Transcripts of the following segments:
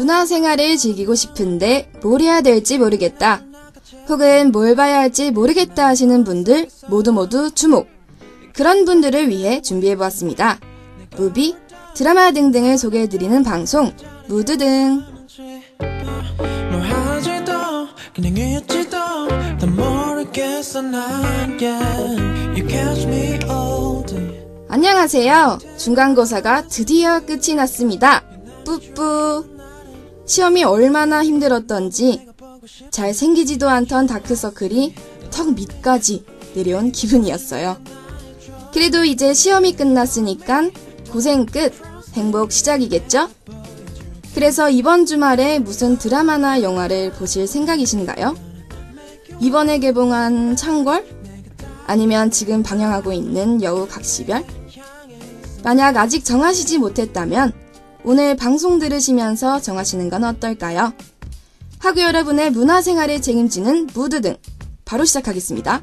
문화생활을 즐기고 싶은데 뭘 해야 될지 모르겠다. 혹은 뭘 봐야 할지 모르겠다 하시는 분들 모두 주목! 그런 분들을 위해 준비해보았습니다. 무비, 드라마 등등을 소개해드리는 방송 무드등. 안녕하세요. 중간고사가 드디어 끝이 났습니다. 뿌뿌. 시험이 얼마나 힘들었던지 잘생기지도 않던 다크서클이 턱 밑까지 내려온 기분이었어요. 그래도 이제 시험이 끝났으니까 고생 끝, 행복 시작이겠죠? 그래서 이번 주말에 무슨 드라마나 영화를 보실 생각이신가요? 이번에 개봉한 창궐? 아니면 지금 방영하고 있는 여우 각시별? 만약 아직 정하시지 못했다면 오늘 방송 들으시면서 정하시는 건 어떨까요? 하고 여러분의 문화생활을 책임지는 무드등 바로 시작하겠습니다.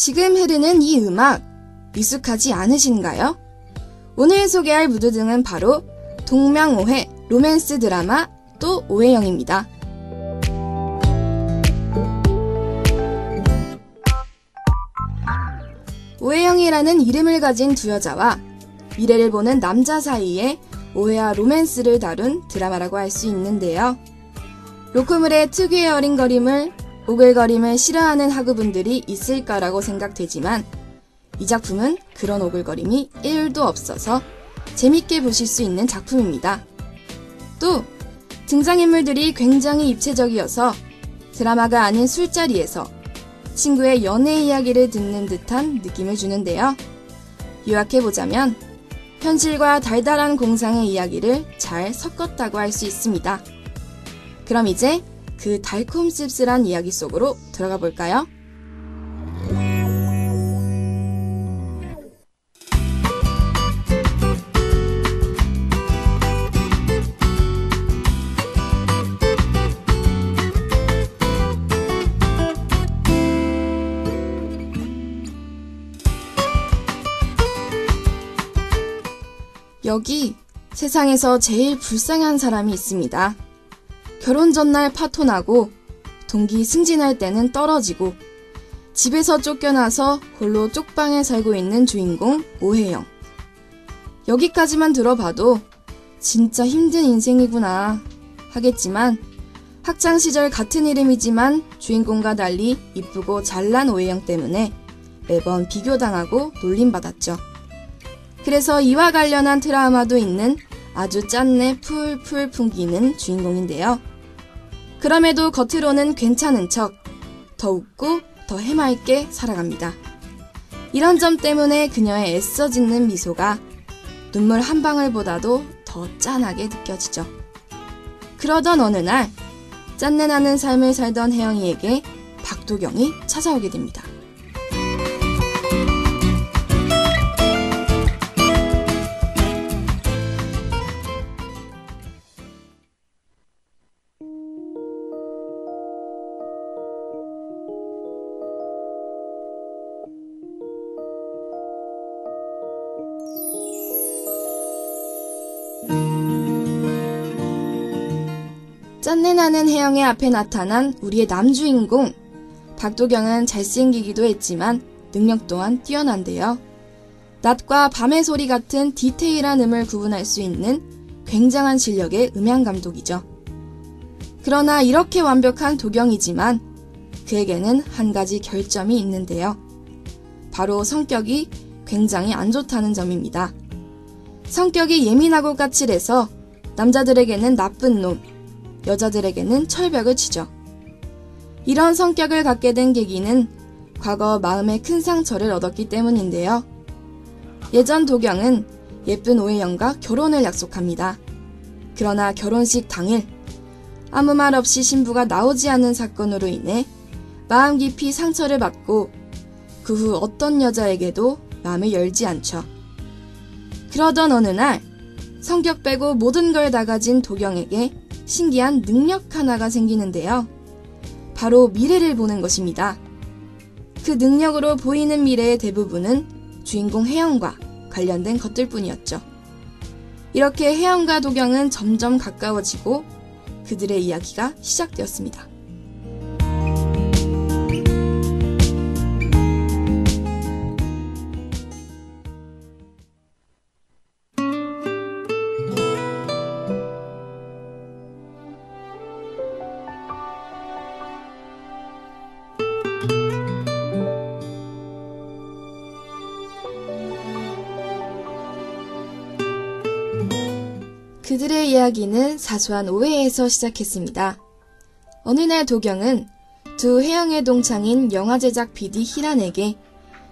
지금 흐르는 이 음악 익숙하지 않으신가요? 오늘 소개할 무드등은 바로 동명오해 로맨스 드라마 또 오해영입니다. 오해영이라는 이름을 가진 두 여자와 미래를 보는 남자 사이의 오해와 로맨스를 다룬 드라마라고 할 수 있는데요. 로코물의 특유의 어린거림을 오글거림을 싫어하는 학우분들이 있을까라고 생각되지만 이 작품은 그런 오글거림이 1도 없어서 재밌게 보실 수 있는 작품입니다. 또 등장인물들이 굉장히 입체적이어서 드라마가 아닌 술자리에서 친구의 연애 이야기를 듣는 듯한 느낌을 주는데요. 요약해보자면 현실과 달달한 공상의 이야기를 잘 섞었다고 할 수 있습니다. 그럼 이제 그 달콤 씁쓸한 이야기 속으로 들어가 볼까요? 여기 세상에서 제일 불쌍한 사람이 있습니다. 결혼 전날 파토나고 동기 승진할 때는 떨어지고 집에서 쫓겨나서 홀로 쪽방에 살고 있는 주인공 오해영. 여기까지만 들어봐도 진짜 힘든 인생이구나 하겠지만 학창시절 같은 이름이지만 주인공과 달리 이쁘고 잘난 오해영 때문에 매번 비교당하고 놀림받았죠. 그래서 이와 관련한 트라우마도 있는 아주 짠내 풀풀 풍기는 주인공인데요. 그럼에도 겉으로는 괜찮은 척, 더 웃고 더 해맑게 살아갑니다. 이런 점 때문에 그녀의 애써 짓는 미소가 눈물 한 방울보다도 더 짠하게 느껴지죠. 그러던 어느 날 짠내 나는 삶을 살던 혜영이에게 박도경이 찾아오게 됩니다. 짠내나는 혜영의 앞에 나타난 우리의 남주인공 박도경은 잘생기기도 했지만 능력 또한 뛰어난데요. 낮과 밤의 소리 같은 디테일한 음을 구분할 수 있는 굉장한 실력의 음향감독이죠. 그러나 이렇게 완벽한 도경이지만 그에게는 한 가지 결점이 있는데요. 바로 성격이 굉장히 안 좋다는 점입니다. 성격이 예민하고 까칠해서 남자들에게는 나쁜 놈, 여자들에게는 철벽을 치죠. 이런 성격을 갖게 된 계기는 과거 마음에 큰 상처를 얻었기 때문인데요. 예전 도경은 예쁜 오해영과 결혼을 약속합니다. 그러나 결혼식 당일 아무 말 없이 신부가 나오지 않는 사건으로 인해 마음 깊이 상처를 받고 그 후 어떤 여자에게도 마음을 열지 않죠. 그러던 어느 날 성격 빼고 모든 걸 다 가진 도경에게 신기한 능력 하나가 생기는데요. 바로 미래를 보는 것입니다. 그 능력으로 보이는 미래의 대부분은 주인공 혜영과 관련된 것들 뿐이었죠. 이렇게 혜영과 도경은 점점 가까워지고 그들의 이야기가 시작되었습니다. 그들의 이야기는 사소한 오해에서 시작했습니다. 어느 날 도경은 두 혜영의 동창인 영화 제작 PD 희란에게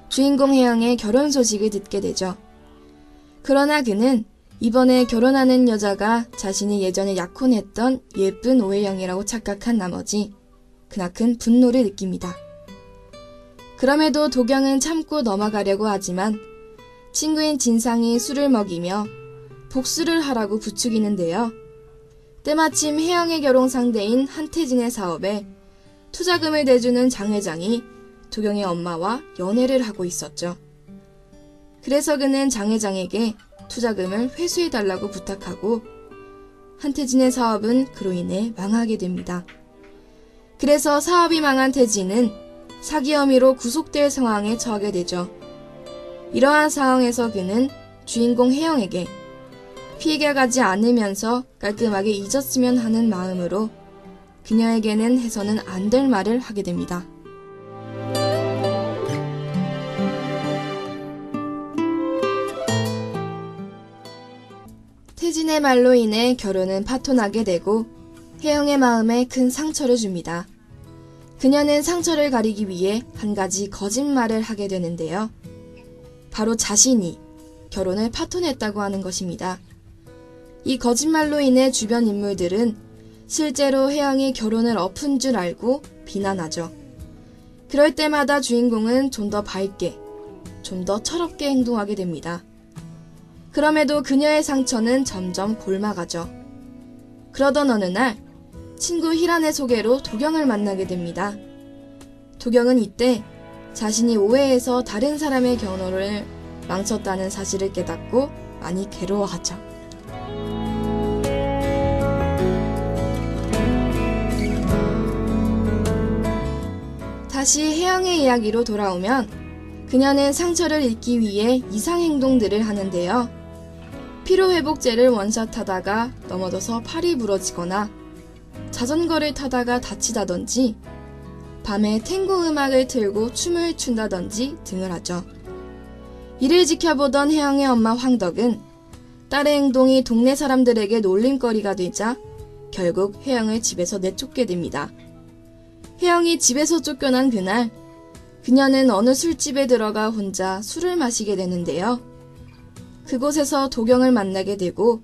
주인공 혜영의 결혼 소식을 듣게 되죠. 그러나 그는 이번에 결혼하는 여자가 자신이 예전에 약혼했던 예쁜 오혜영이라고 착각한 나머지 크나큰 분노를 느낍니다. 그럼에도 도경은 참고 넘어가려고 하지만 친구인 진상이 술을 먹이며 복수를 하라고 부추기는데요. 때마침 혜영의 결혼 상대인 한태진의 사업에 투자금을 내주는 장 회장이 도경의 엄마와 연애를 하고 있었죠. 그래서 그는 장 회장에게 투자금을 회수해달라고 부탁하고 한태진의 사업은 그로 인해 망하게 됩니다. 그래서 사업이 망한 태진은 사기 혐의로 구속될 상황에 처하게 되죠. 이러한 상황에서 그는 주인공 혜영에게 피해가 가지 않으면서 깔끔하게 잊었으면 하는 마음으로 그녀에게는 해서는 안 될 말을 하게 됩니다. 태진의 말로 인해 결혼은 파토나게 되고 혜영의 마음에 큰 상처를 줍니다. 그녀는 상처를 가리기 위해 한 가지 거짓말을 하게 되는데요. 바로 자신이 결혼을 파토냈다고 하는 것입니다. 이 거짓말로 인해 주변 인물들은 실제로 혜영이 결혼을 엎은 줄 알고 비난하죠. 그럴 때마다 주인공은 좀 더 밝게, 좀 더 철없게 행동하게 됩니다. 그럼에도 그녀의 상처는 점점 골마가죠. 그러던 어느 날 친구 희란의 소개로 도경을 만나게 됩니다. 도경은 이때 자신이 오해해서 다른 사람의 결혼을 망쳤다는 사실을 깨닫고 많이 괴로워하죠. 다시 혜영의 이야기로 돌아오면 그녀는 상처를 잊기 위해 이상 행동들을 하는데요. 피로회복제를 원샷하다가 넘어져서 팔이 부러지거나 자전거를 타다가 다치다든지 밤에 탱고 음악을 틀고 춤을 춘다든지 등을 하죠. 이를 지켜보던 혜영의 엄마 황덕은 딸의 행동이 동네 사람들에게 놀림거리가 되자 결국 혜영을 집에서 내쫓게 됩니다. 혜영이 집에서 쫓겨난 그날 그녀는 어느 술집에 들어가 혼자 술을 마시게 되는데요. 그곳에서 도경을 만나게 되고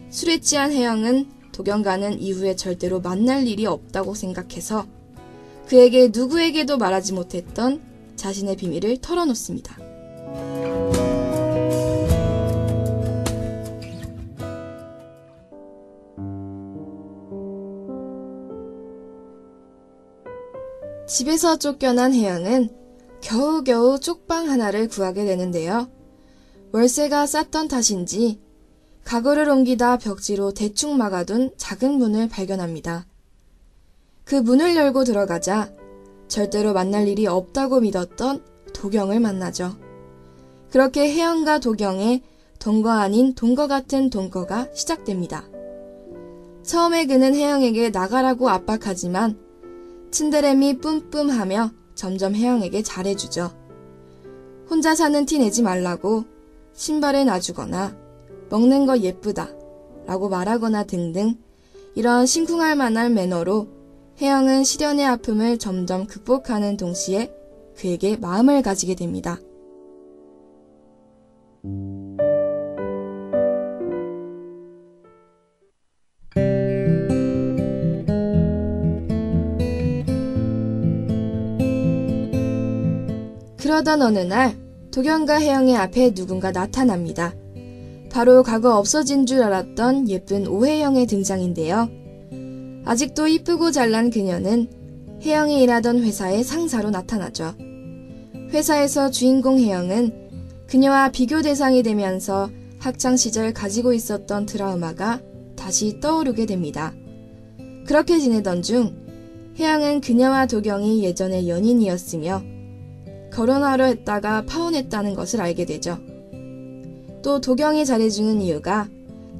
술에 취한 혜영은 도경과는 이후에 절대로 만날 일이 없다고 생각해서 그에게 누구에게도 말하지 못했던 자신의 비밀을 털어놓습니다. 집에서 쫓겨난 혜영은 겨우겨우 쪽방 하나를 구하게 되는데요. 월세가 쌌던 탓인지 가구를 옮기다 벽지로 대충 막아둔 작은 문을 발견합니다. 그 문을 열고 들어가자 절대로 만날 일이 없다고 믿었던 도경을 만나죠. 그렇게 혜영과 도경의 동거 아닌 동거 같은 동거가 시작됩니다. 처음에 그는 혜영에게 나가라고 압박하지만 친데레미 뿜뿜하며 점점 혜영에게 잘해주죠. 혼자 사는 티 내지 말라고 신발을 놔주거나 먹는 거 예쁘다 라고 말하거나 등등 이런 심쿵할 만한 매너로 혜영은 시련의 아픔을 점점 극복하는 동시에 그에게 마음을 가지게 됩니다. 그러던 어느 날 도경과 혜영의 앞에 누군가 나타납니다. 바로 과거 없어진 줄 알았던 예쁜 오혜영의 등장인데요. 아직도 이쁘고 잘난 그녀는 혜영이 일하던 회사의 상사로 나타나죠. 회사에서 주인공 혜영은 그녀와 비교 대상이 되면서 학창시절 가지고 있었던 트라우마가 다시 떠오르게 됩니다. 그렇게 지내던 중 혜영은 그녀와 도경이 예전의 연인이었으며 결혼하려 했다가 파혼했다는 것을 알게 되죠. 또 도경이 잘해주는 이유가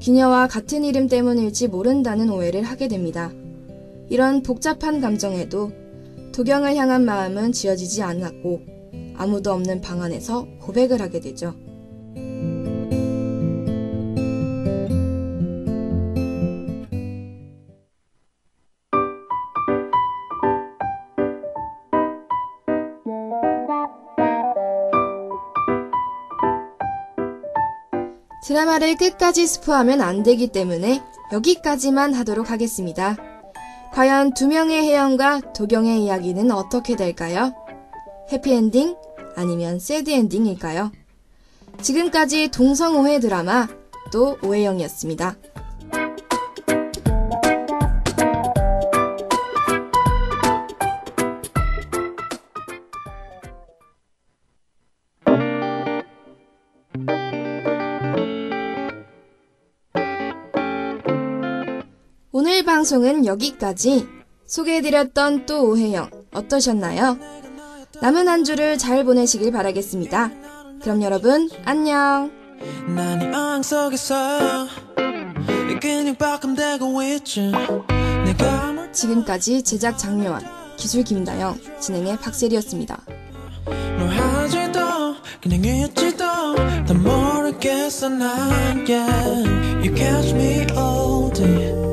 그녀와 같은 이름 때문일지 모른다는 오해를 하게 됩니다. 이런 복잡한 감정에도 도경을 향한 마음은 지어지지 않았고 아무도 없는 방 안에서 고백을 하게 되죠. 드라마를 끝까지 스포하면 안 되기 때문에 여기까지만 하도록 하겠습니다. 과연 두 명의 혜영과 도경의 이야기는 어떻게 될까요? 해피엔딩? 아니면 새드엔딩일까요? 지금까지 동성오해 드라마 또 오혜영이었습니다. 오늘 방송은 여기까지. 소개해드렸던 또 오혜영 어떠셨나요? 남은 한 주를 잘 보내시길 바라겠습니다. 그럼 여러분 안녕. 지금까지 제작 장요한, 기술 김다영, 진행의 박세리였습니다. 그냥 있지도 더 모르겠어 난 yeah. You catch me all day